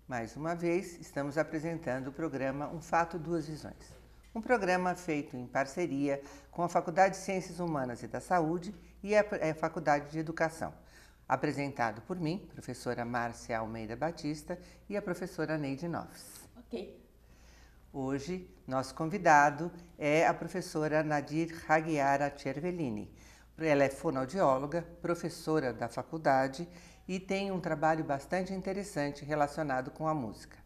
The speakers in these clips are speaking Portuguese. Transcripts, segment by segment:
Mais uma vez, estamos apresentando o programa Um Fato, Duas Visões. Um programa feito em parceria com a Faculdade de Ciências Humanas e da Saúde e a Faculdade de Educação. Apresentado por mim, professora Márcia Almeida Batista, e a professora Neide Noves. Ok. Hoje, nosso convidado é a professora Nadir Haghiara Cervellini. Ela é fonoaudióloga, professora da faculdade e tem um trabalho bastante interessante relacionado com a música.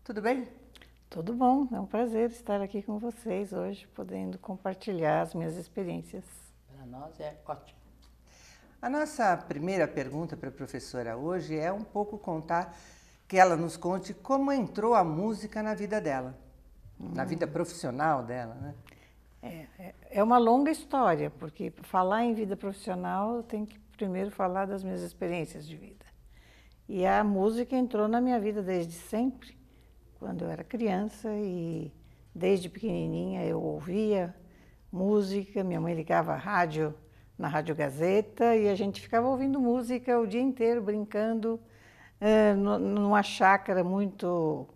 Tudo bem? Tudo bom, é um prazer estar aqui com vocês hoje, podendo compartilhar as minhas experiências. Para nós é ótimo. A nossa primeira pergunta para a professora hoje é um pouco contar, que ela nos conte como entrou a música na vida dela, na vida profissional dela, né? É uma longa história, porque para falar em vida profissional eu tenho que primeiro falar das minhas experiências de vida. E a música entrou na minha vida desde sempre, quando eu era criança, e desde pequenininha eu ouvia música, minha mãe ligava a rádio na Rádio Gazeta e a gente ficava ouvindo música o dia inteiro, brincando numa chácara muito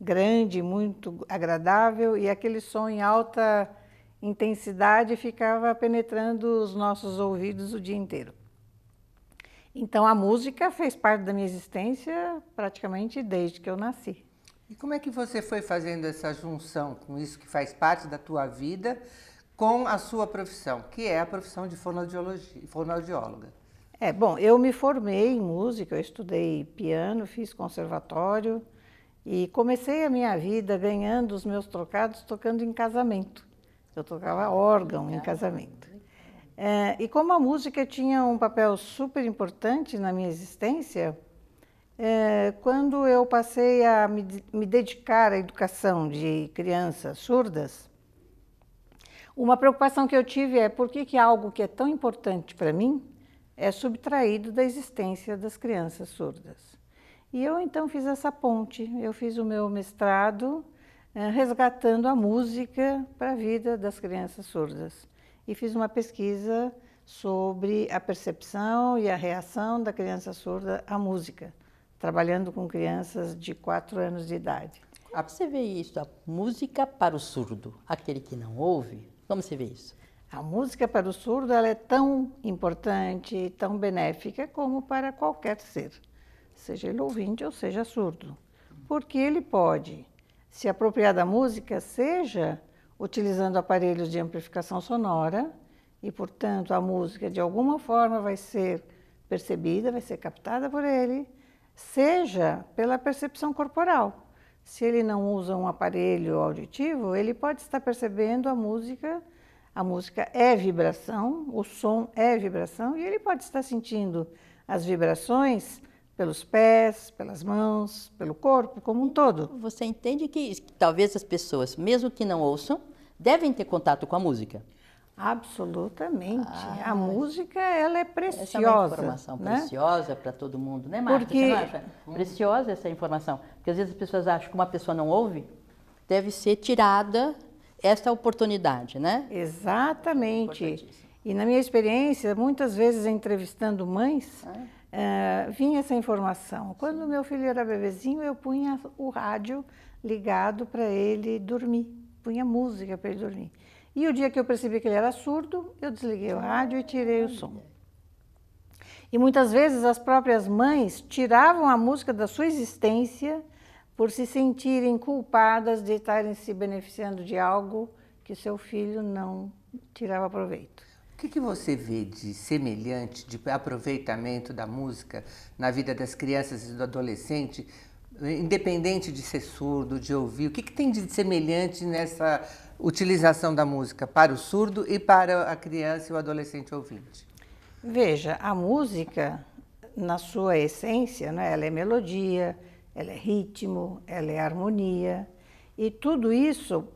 grande, muito agradável, e aquele som em alta intensidade ficava penetrando os nossos ouvidos o dia inteiro. Então a música fez parte da minha existência praticamente desde que eu nasci. E como é que você foi fazendo essa junção com isso que faz parte da tua vida com a sua profissão, que é a profissão de fonoaudióloga? Bom, eu me formei em música, eu estudei piano, fiz conservatório e comecei a minha vida ganhando os meus trocados tocando em casamento. Eu tocava órgão em casamento. E como a música tinha um papel super importante na minha existência, quando eu passei a me dedicar à educação de crianças surdas, uma preocupação que eu tive é por que algo que é tão importante para mim é subtraído da existência das crianças surdas. E eu então fiz essa ponte, eu fiz o meu mestrado resgatando a música para a vida das crianças surdas. E fiz uma pesquisa sobre a percepção e a reação da criança surda à música, trabalhando com crianças de 4 anos de idade. Como você vê isso, a música para o surdo, aquele que não ouve? Como você vê isso? A música para o surdo ela é tão importante e tão benéfica como para qualquer ser, seja ele ouvinte ou seja surdo, porque ele pode se apropriar da música, seja utilizando aparelhos de amplificação sonora, e, portanto, a música de alguma forma vai ser percebida, vai ser captada por ele, seja pela percepção corporal. Se ele não usa um aparelho auditivo, ele pode estar percebendo a música é vibração, o som é vibração, e ele pode estar sentindo as vibrações pelos pés, pelas mãos, pelo corpo como um todo. Você entende que talvez as pessoas, mesmo que não ouçam, devem ter contato com a música? Absolutamente. A música, ela é preciosa. Essa é uma informação preciosa para todo mundo, né, Marta? Você não acha preciosa essa informação? Porque às vezes as pessoas acham que uma pessoa não ouve, deve ser tirada esta oportunidade, né? Exatamente. E na minha experiência, muitas vezes entrevistando mães, vinha essa informação. Quando meu filho era bebezinho, eu punha o rádio ligado para ele dormir, punha música para ele dormir. E o dia que eu percebi que ele era surdo, eu desliguei o rádio e tirei o som. E muitas vezes as próprias mães tiravam a música da sua existência por se sentirem culpadas de estarem se beneficiando de algo que seu filho não tirava proveito. O que você vê de semelhante, de aproveitamento da música na vida das crianças e do adolescente, independente de ser surdo, de ouvir, o que tem de semelhante nessa utilização da música para o surdo e para a criança e o adolescente ouvinte? Veja, a música, na sua essência, né, ela é melodia, ela é ritmo, ela é harmonia, e tudo isso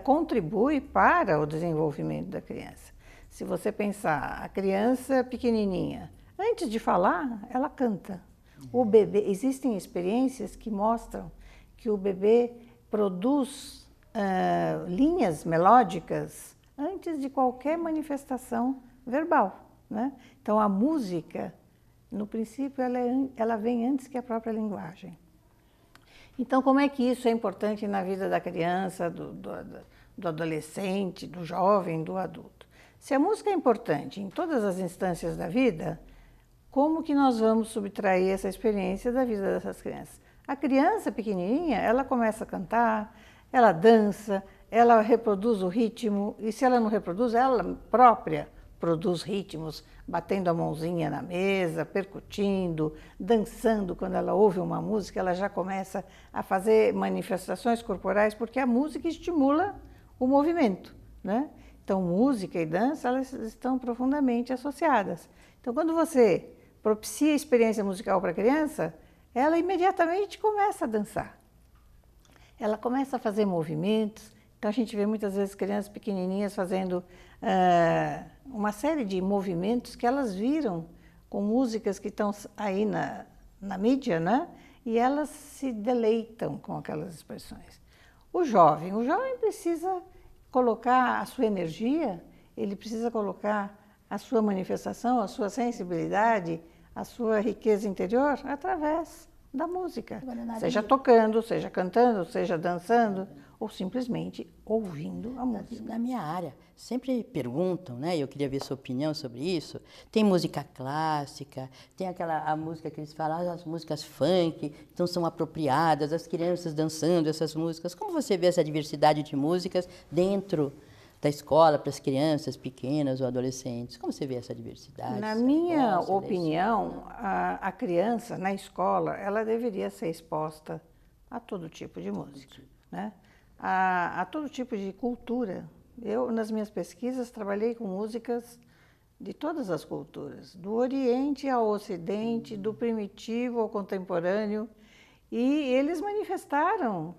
contribui para o desenvolvimento da criança. Se você pensar, a criança pequenininha, antes de falar, ela canta. O bebê, existem experiências que mostram que o bebê produz linhas melódicas antes de qualquer manifestação verbal, né? Então, a música, no princípio, ela vem antes que a própria linguagem. Então, como é que isso é importante na vida da criança, do adolescente, do jovem, do adulto? Se a música é importante em todas as instâncias da vida, como que nós vamos subtrair essa experiência da vida dessas crianças? A criança pequenininha, ela começa a cantar, ela dança, ela reproduz o ritmo, e se ela não reproduz, ela própria produz ritmos, batendo a mãozinha na mesa, percutindo, dançando. Quando ela ouve uma música, ela já começa a fazer manifestações corporais, porque a música estimula o movimento, né? Então, música e dança, elas estão profundamente associadas. Então, quando você propicia a experiência musical para a criança, ela imediatamente começa a dançar. Ela começa a fazer movimentos. Então, a gente vê muitas vezes crianças pequenininhas fazendo uma série de movimentos que elas viram com músicas que estão aí na mídia, né? E elas se deleitam com aquelas expressões. O jovem precisa colocar a sua energia, ele precisa colocar a sua manifestação, a sua sensibilidade, a sua riqueza interior através da música. Seja tocando, seja cantando, seja dançando, ou simplesmente ouvindo a música. Na minha área, sempre perguntam, né? Eu queria ver sua opinião sobre isso. Tem música clássica, tem a música que eles falam, as músicas funk, então são apropriadas, as crianças dançando essas músicas. Como você vê essa diversidade de músicas dentro da escola para as crianças pequenas ou adolescentes? Como você vê essa diversidade? Na minha opinião, a criança na escola, ela deveria ser exposta a todo tipo de música, né? A todo tipo de cultura. Eu, nas minhas pesquisas, trabalhei com músicas de todas as culturas, do Oriente ao Ocidente, do primitivo ao contemporâneo, e eles manifestaram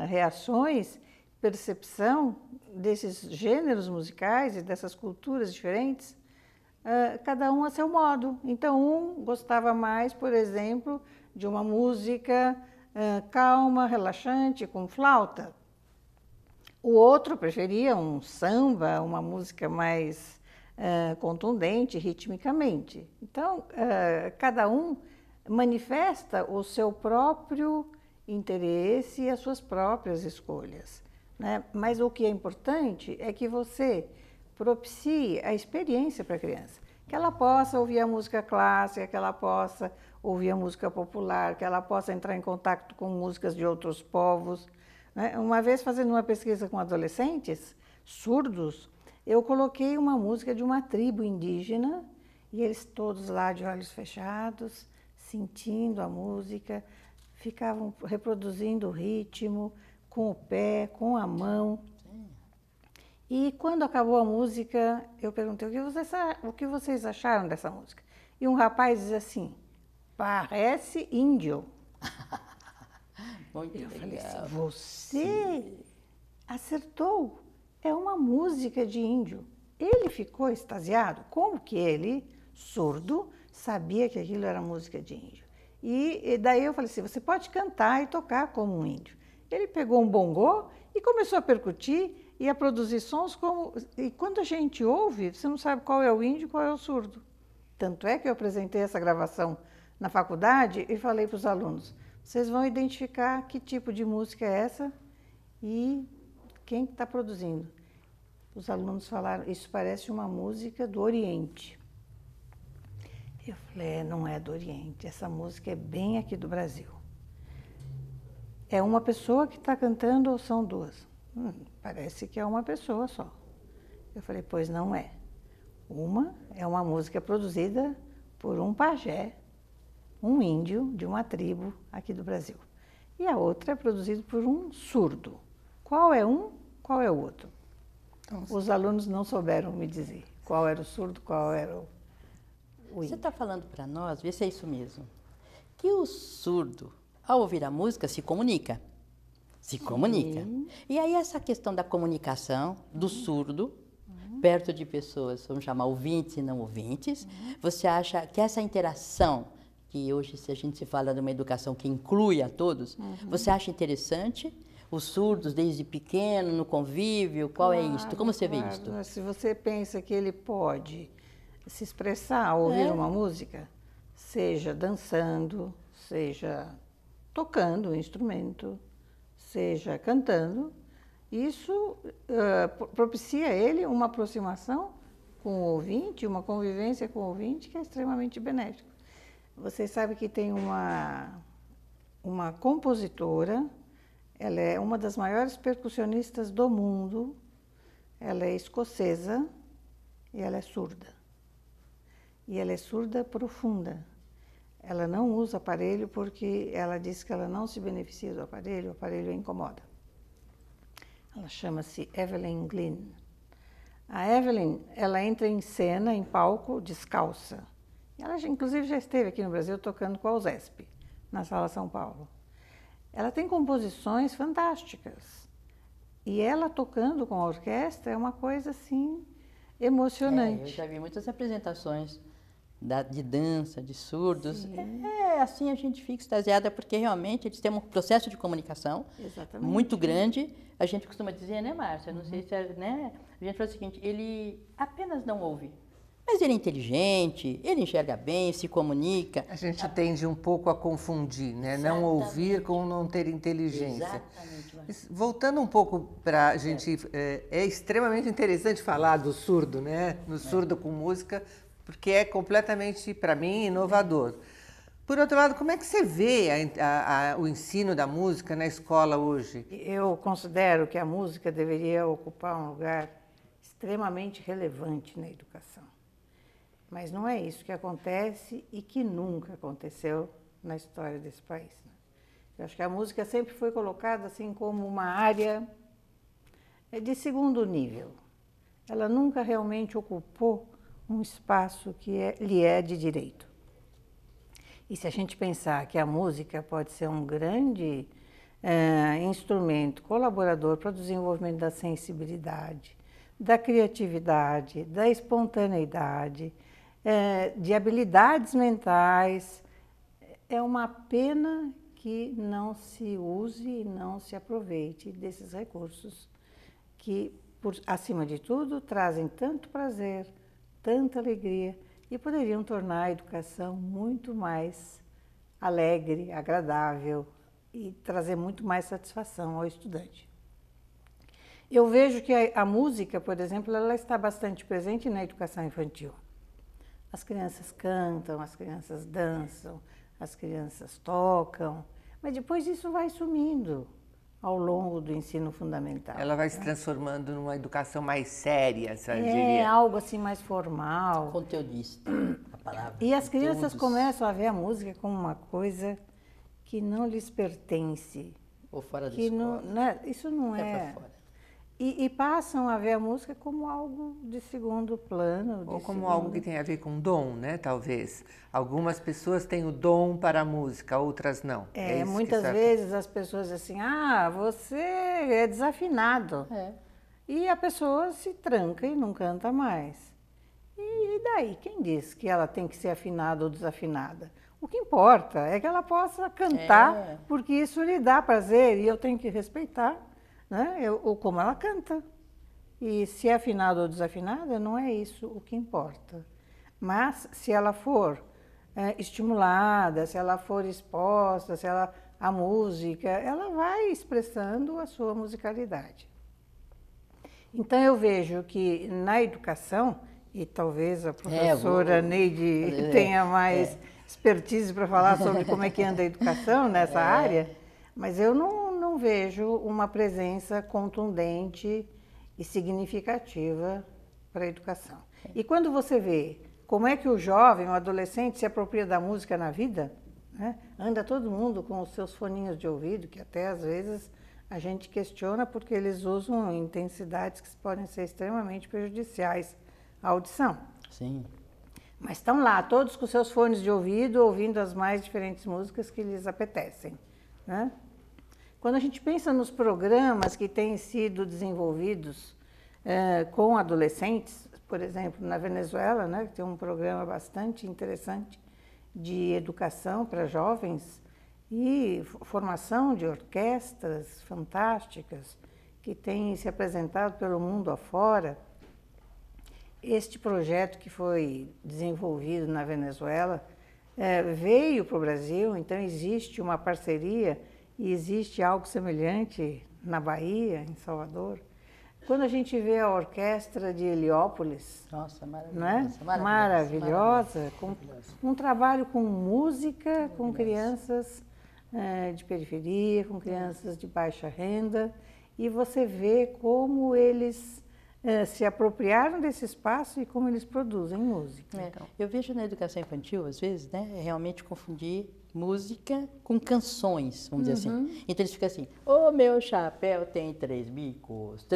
reações, percepção desses gêneros musicais e dessas culturas diferentes, cada um a seu modo. Então, um gostava mais, por exemplo, de uma música calma, relaxante, com flauta. O outro preferia um samba, uma música mais contundente, ritmicamente. Então, cada um manifesta o seu próprio interesse e as suas próprias escolhas, né? Mas o que é importante é que você propicie a experiência para a criança, que ela possa ouvir a música clássica, que ela possa ouvir a música popular, que ela possa entrar em contato com músicas de outros povos, né? Uma vez, fazendo uma pesquisa com adolescentes surdos, eu coloquei uma música de uma tribo indígena e eles todos lá de olhos fechados, sentindo a música, ficavam reproduzindo o ritmo com o pé, com a mão. E quando acabou a música, eu perguntei o que vocês acharam dessa música. E um rapaz diz assim: parece índio. Muito eu falei legal. assim: você acertou, é uma música de índio. Ele ficou extasiado. Como que ele, surdo, sabia que aquilo era música de índio? E daí eu falei assim: você pode cantar e tocar como um índio. Ele pegou um bongô e começou a percutir e a produzir sons como... E quando a gente ouve, você não sabe qual é o índio e qual é o surdo. Tanto é que eu apresentei essa gravação na faculdade e falei para os alunos: vocês vão identificar que tipo de música é essa e quem está produzindo. Os alunos falaram: isso parece uma música do Oriente. Eu falei: não é do Oriente, essa música é bem aqui do Brasil. É uma pessoa que está cantando ou são duas? Parece que é uma pessoa só. Eu falei: pois não é. Uma é uma música produzida por um pajé um índio de uma tribo aqui do Brasil. E a outra é produzida por um surdo. Qual é um, qual é o outro? Os alunos não souberam me dizer qual era o surdo, qual era o Você índio. está falando para nós, vê se é isso mesmo, que o surdo, ao ouvir a música, se comunica. Se comunica. E aí essa questão da comunicação do surdo, perto de pessoas, vamos chamar ouvintes e não ouvintes, você acha que essa interação, que hoje se a gente se fala de uma educação que inclui a todos, você acha interessante? Os surdos desde pequeno, no convívio, qual é isto? Como você vê isto? Se você pensa que ele pode se expressar ao ouvir uma música, seja dançando, seja tocando um instrumento, seja cantando, isso propicia a ele uma aproximação com o ouvinte, uma convivência com o ouvinte que é extremamente benéfica. Vocês sabem que tem uma compositora, ela é uma das maiores percussionistas do mundo, ela é escocesa e ela é surda. E ela é surda profunda. Ela não usa aparelho porque ela diz que ela não se beneficia do aparelho, o aparelho a incomoda. Ela chama-se Evelyn Glynn. A Evelyn, ela entra em cena, em palco, descalça. Ela, inclusive, já esteve aqui no Brasil tocando com a USESP, na Sala São Paulo. Ela tem composições fantásticas. E ela tocando com a orquestra é uma coisa, assim, emocionante. Eu já vi muitas apresentações de dança, de surdos. Assim a gente fica extasiada, porque realmente eles têm um processo de comunicação muito grande. A gente costuma dizer, né, Márcia? Não sei se é, né? A gente fala o seguinte, ele apenas não ouve. Mas ele é inteligente, ele enxerga bem, se comunica. A gente tende um pouco a confundir, né? Não ouvir com não ter inteligência. Exatamente. Voltando um pouco para a gente, é extremamente interessante falar do surdo, né? No surdo com música, porque é completamente, para mim, inovador. Por outro lado, como é que você vê o ensino da música na escola hoje? Eu considero que a música deveria ocupar um lugar extremamente relevante na educação. Mas não é isso que acontece e que nunca aconteceu na história desse país. Eu acho que a música sempre foi colocada assim como uma área de segundo nível. Ela nunca realmente ocupou um espaço que lhe é de direito. E se a gente pensar que a música pode ser um grande instrumento colaborador para o desenvolvimento da sensibilidade, da criatividade, da espontaneidade, de habilidades mentais, é uma pena que não se use e não se aproveite desses recursos que, acima de tudo, trazem tanto prazer, tanta alegria e poderiam tornar a educação muito mais alegre, agradável e trazer muito mais satisfação ao estudante. Eu vejo que a música, por exemplo, ela está bastante presente na educação infantil. As crianças cantam, as crianças dançam, as crianças tocam, mas depois isso vai sumindo ao longo do ensino fundamental. Ela vai se transformando numa educação mais séria, sabe? É algo assim mais formal. Conteudista, a palavra. E as crianças começam a ver a música como uma coisa que não lhes pertence. Ou fora da que escola. Isso não Pra fora. E passam a ver a música como algo de segundo plano. Ou como algo que tem a ver com dom, né? Talvez. Algumas pessoas têm o dom para a música, outras não. Isso muitas vezes as pessoas dizem assim, você é desafinado. E a pessoa se tranca e não canta mais. E daí? Quem diz que ela tem que ser afinada ou desafinada? O que importa é que ela possa cantar, porque isso lhe dá prazer e eu tenho que respeitar, né? Como ela canta. E se é afinada ou desafinada, não é isso o que importa. Mas se ela for estimulada, se ela for exposta, a música, ela vai expressando a sua musicalidade. Então eu vejo que na educação, e talvez a professora Neide tenha mais expertise para falar sobre como é que anda a educação nessa área, mas eu não vejo uma presença contundente e significativa para a educação. E quando você vê como é que o jovem, o adolescente se apropria da música na vida, né? Anda todo mundo com os seus foninhos de ouvido, que até às vezes a gente questiona porque eles usam intensidades que podem ser extremamente prejudiciais à audição. Sim. Mas estão lá, todos com seus fones de ouvido, ouvindo as mais diferentes músicas que lhes apetecem, né? Quando a gente pensa nos programas que têm sido desenvolvidos com adolescentes, por exemplo, na Venezuela, né, que tem um programa bastante interessante de educação para jovens e formação de orquestras fantásticas que têm se apresentado pelo mundo afora. Este projeto que foi desenvolvido na Venezuela veio para o Brasil, então existe uma parceria e existe algo semelhante na Bahia, em Salvador. Quando a gente vê a orquestra de Heliópolis, Nossa, maravilhosa, né? Maravilhosa, com um trabalho com música, com crianças de periferia, com crianças de baixa renda, e você vê como eles se apropriaram desse espaço e como eles produzem música. Então. Eu vejo na educação infantil, às vezes, né, realmente confundir música com canções, vamos dizer assim. Então eles ficam assim, o meu chapéu tem 3 bicos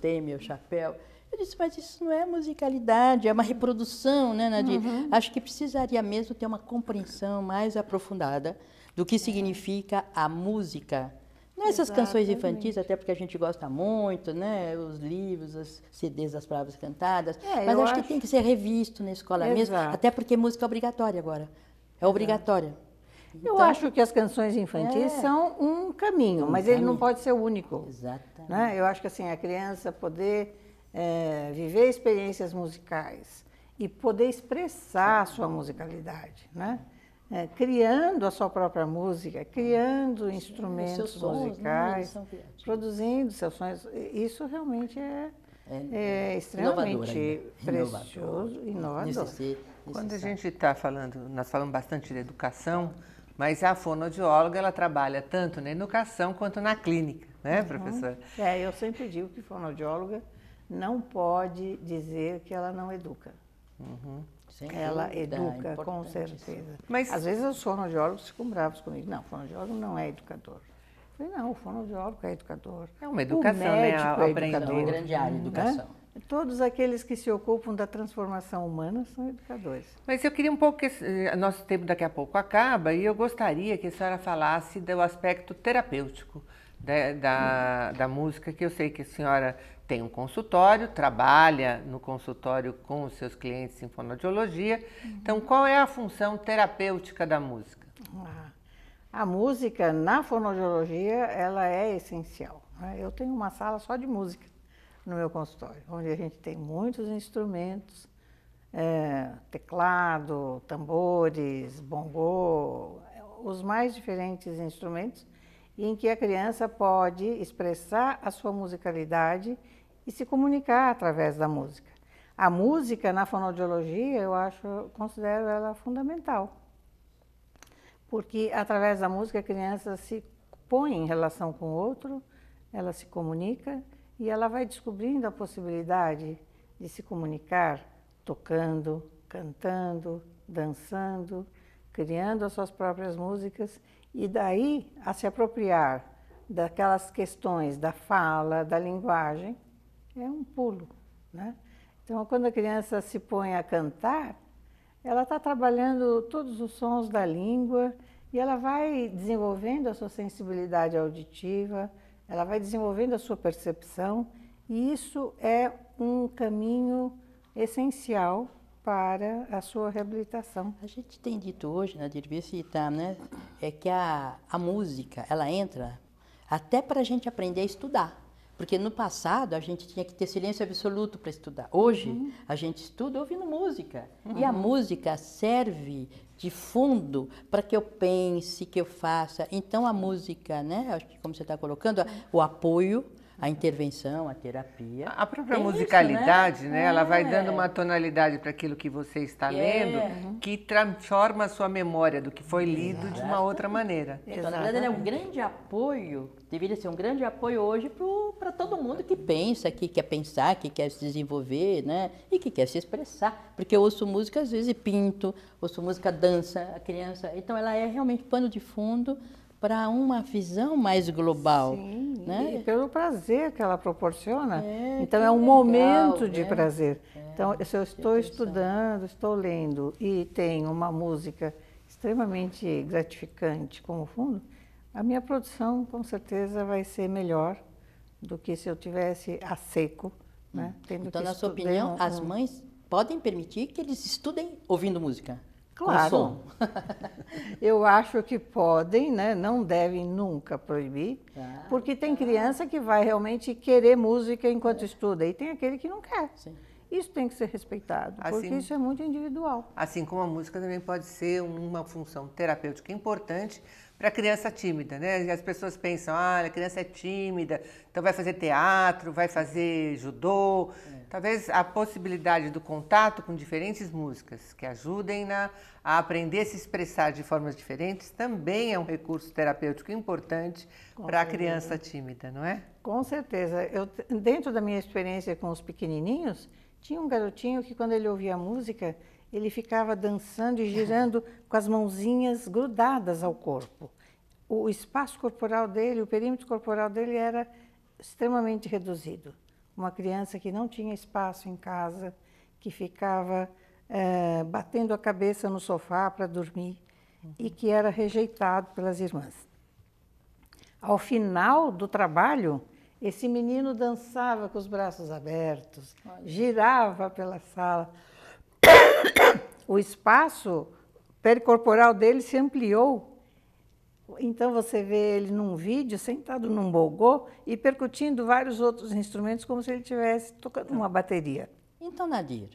tem meu chapéu. Eu disse, mas isso não é musicalidade, é uma reprodução, né, Nadir? Acho que precisaria mesmo ter uma compreensão mais aprofundada do que significa a música. Não essas canções infantis, até porque a gente gosta muito, né? Os livros, os CDs das palavras cantadas. Mas acho que tem que ser revisto na escola mesmo, até porque música é obrigatória agora. É obrigatória. Então, eu acho que as canções infantis são um caminho, mas ele não pode ser o único. Exatamente. Né? Eu acho que assim, a criança poder viver experiências musicais e poder expressar a sua musicalidade, né? Criando a sua própria música, criando instrumentos musicais, produzindo seus sonhos. Isso realmente é extremamente precioso, inovador. Quando a gente está falando, nós falamos bastante de educação, mas a fonoaudióloga, ela trabalha tanto na educação quanto na clínica, né, professora? Eu sempre digo que fonoaudióloga não pode dizer que ela não educa. Ela educa, com certeza. Mas às vezes os fonoaudiólogos ficam bravos comigo. Não, o fonoaudiólogo não é educador. Eu falei, não, o fonoaudiólogo é educador. É uma educação, né? Aprender. É uma grande área de educação. Todos aqueles que se ocupam da transformação humana são educadores. Mas eu queria um pouco, nosso tempo daqui a pouco acaba, e eu gostaria que a senhora falasse do aspecto terapêutico da música, que eu sei que a senhora tem um consultório, trabalha no consultório com os seus clientes em fonoaudiologia. Então, qual é a função terapêutica da música? A música na fonoaudiologia, ela é essencial. Eu tenho uma sala só de música no meu consultório, onde a gente tem muitos instrumentos, teclado, tambores, bongô, os mais diferentes instrumentos, em que a criança pode expressar a sua musicalidade e se comunicar através da música. A música na fonoaudiologia, considero ela fundamental, porque através da música a criança se põe em relação com o outro, ela se comunica e ela vai descobrindo a possibilidade de se comunicar tocando, cantando, dançando, criando as suas próprias músicas e daí a se apropriar daquelas questões da fala, da linguagem, é um pulo, né? Então, quando a criança se põe a cantar, ela está trabalhando todos os sons da língua e ela vai desenvolvendo a sua sensibilidade auditiva, ela vai desenvolvendo a sua percepção e isso é um caminho essencial para a sua reabilitação. A gente tem dito hoje, Nadir, vê se tá, né? É que a música, ela entra até para a gente aprender a estudar. Porque no passado a gente tinha que ter silêncio absoluto para estudar. Hoje a gente estuda ouvindo música. E a música serve de fundo para que eu pense, que eu faça. Então a música, né? Acho que como você está colocando, o apoio a intervenção, a terapia. A própria Tem musicalidade, isso, né? Ela vai É. dando uma tonalidade para aquilo que você está lendo, que transforma a sua memória do que foi lido de uma outra maneira. Então, na verdade, ele é um grande apoio, deveria ser um grande apoio hoje para todo mundo que pensa, que quer pensar, que quer se desenvolver, né? E que quer se expressar. Porque eu ouço música, às vezes, e pinto, ouço música, dança, a criança. Então, ela é realmente pano de fundo para uma visão mais global. Sim, né? e pelo prazer que ela proporciona. Então, que é um legal, momento de né? prazer. Então, se eu estou atenção. estudando, estou lendo e tenho uma música extremamente gratificante como fundo, a minha produção, com certeza, vai ser melhor do que se eu tivesse a seco, né? Tendo Então, que na sua estudar opinião, as mães podem permitir que eles estudem ouvindo música? Claro. Com som. Eu acho que podem, né? Não devem nunca proibir, Tá, porque tem criança que vai realmente querer música enquanto estuda e tem aquele que não quer. Sim. Isso tem que ser respeitado, porque Assim- isso é muito individual. Assim como a música também pode ser uma função terapêutica importante para a criança tímida, né? E as pessoas pensam, a criança é tímida, então vai fazer teatro, vai fazer judô. Talvez a possibilidade do contato com diferentes músicas que ajudem a aprender a se expressar de formas diferentes também é um recurso terapêutico importante para a criança tímida, não é? Com certeza. Dentro da minha experiência com os pequenininhos, tinha um garotinho que quando ele ouvia a música, ele ficava dançando e girando com as mãozinhas grudadas ao corpo. O espaço corporal dele, o perímetro corporal dele era extremamente reduzido. Uma criança que não tinha espaço em casa, que ficava batendo a cabeça no sofá para dormir e que era rejeitado pelas irmãs. Ao final do trabalho, esse menino dançava com os braços abertos, girava pela sala. O espaço pericorporal dele se ampliou. Então você vê ele num vídeo sentado num bongô e percutindo vários outros instrumentos como se ele estivesse tocando uma bateria. Então, Nadir,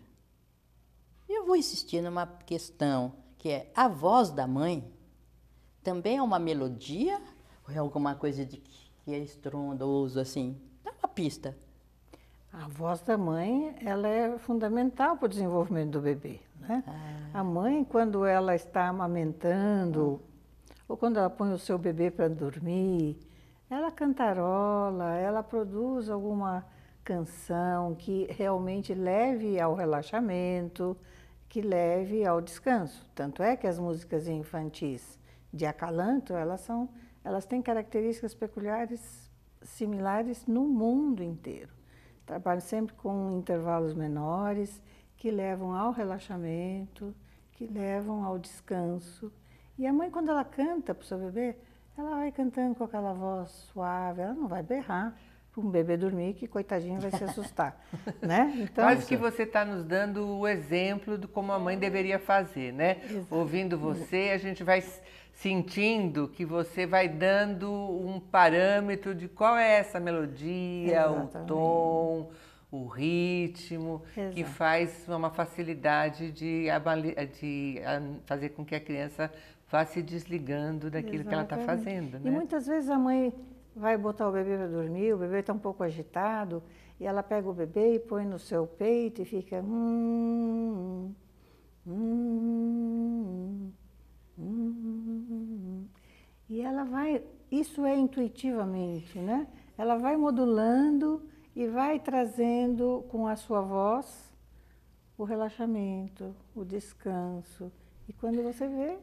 eu vou insistir numa questão que é a voz da mãe também é uma melodia ou é alguma coisa que é estrondoso assim? Dá uma pista. A voz da mãe, ela é fundamental para o desenvolvimento do bebê, né? A mãe, quando ela está amamentando, ou quando ela põe o seu bebê para dormir, ela cantarola, ela produz alguma canção que realmente leve ao relaxamento, que leve ao descanso. Tanto é que as músicas infantis de acalanto, elas têm características peculiares similares no mundo inteiro. Trabalho sempre com intervalos menores, que levam ao relaxamento, que levam ao descanso. E a mãe, quando ela canta para o seu bebê, ela vai cantando com aquela voz suave, ela não vai berrar para um bebê dormir, que coitadinho vai se assustar, né? Então, Quase que você está nos dando o exemplo de como a mãe deveria fazer, né? Ouvindo você, a gente vai sentindo que você vai dando um parâmetro de qual é essa melodia, Exatamente. o tom, o ritmo, que Exato. faz uma facilidade de fazer com que a criança vá se desligando daquilo que ela está Exatamente. fazendo, E né? muitas vezes a mãe vai botar o bebê para dormir, o bebê está um pouco agitado, e ela pega o bebê e põe no seu peito e fica... E ela vai... Isso é intuitivamente, né? Ela vai modulando e vai trazendo com a sua voz o relaxamento, o descanso. E quando você vê,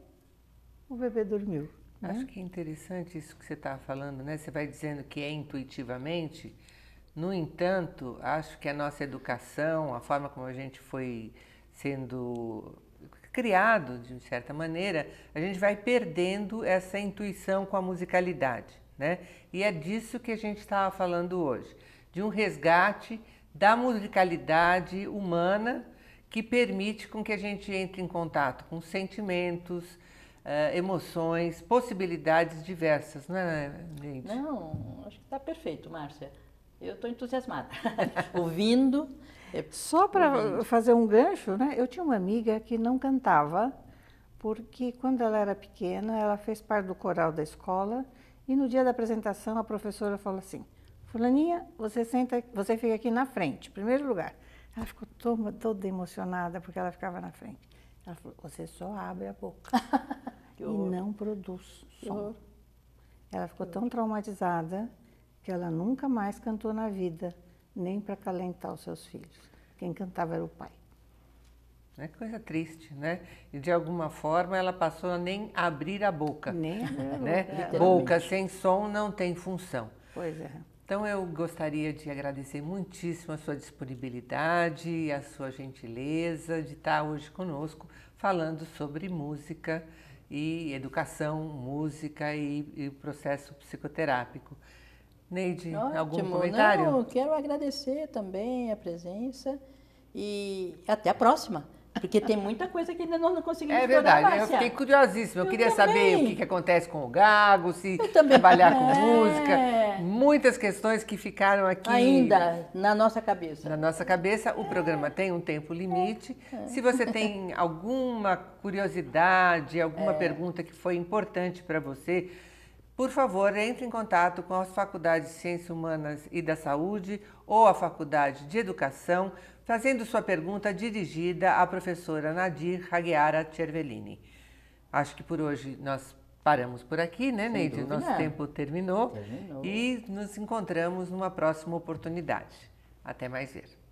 o bebê dormiu. Acho que é interessante isso que você está falando, né? Você vai dizendo que é intuitivamente. No entanto, acho que a nossa educação, a forma como a gente foi sendo criado, de certa maneira, a gente vai perdendo essa intuição com a musicalidade, né? E é disso que a gente estava falando hoje, de um resgate da musicalidade humana que permite com que a gente entre em contato com sentimentos, emoções, possibilidades diversas, não é, gente? Não, acho que está perfeito, Márcia. Eu estou entusiasmada. Ouvindo. Só para fazer um gancho, né? Eu tinha uma amiga que não cantava, porque quando ela era pequena, ela fez parte do coral da escola e no dia da apresentação a professora falou assim: Fulaninha, você senta, você fica aqui na frente, primeiro lugar. Ela ficou toda emocionada porque ela ficava na frente. Ela falou, você só abre a boca e não produz som. Ela ficou tão traumatizada que ela nunca mais cantou na vida, nem para acalentar os seus filhos. Quem cantava era o pai. É coisa triste, né? E de alguma forma ela passou a nem abrir a boca. Nem abrir a boca, né? Boca sem som não tem função. Pois é. Então eu gostaria de agradecer muitíssimo a sua disponibilidade, a sua gentileza de estar hoje conosco falando sobre música e educação, música e processo psicoterápico. Neide, algum comentário? Não, quero agradecer também a presença e até a próxima. Porque tem muita coisa que ainda nós não conseguimos É verdade, explorar, eu fiquei curiosíssima. Eu queria também. saber o que acontece com o Gago, se trabalhar com música. Muitas questões que ficaram aqui ainda na nossa cabeça. Na nossa cabeça, o programa tem um tempo limite. Se você tem alguma curiosidade, alguma pergunta que foi importante para você, por favor, entre em contato com as Faculdades de Ciências Humanas e da Saúde ou a Faculdade de Educação, fazendo sua pergunta dirigida à professora Nadir Hagiara Cervellini. Acho que por hoje nós paramos por aqui, né, Neide? Nosso tempo terminou e nos encontramos numa próxima oportunidade. Até mais ver.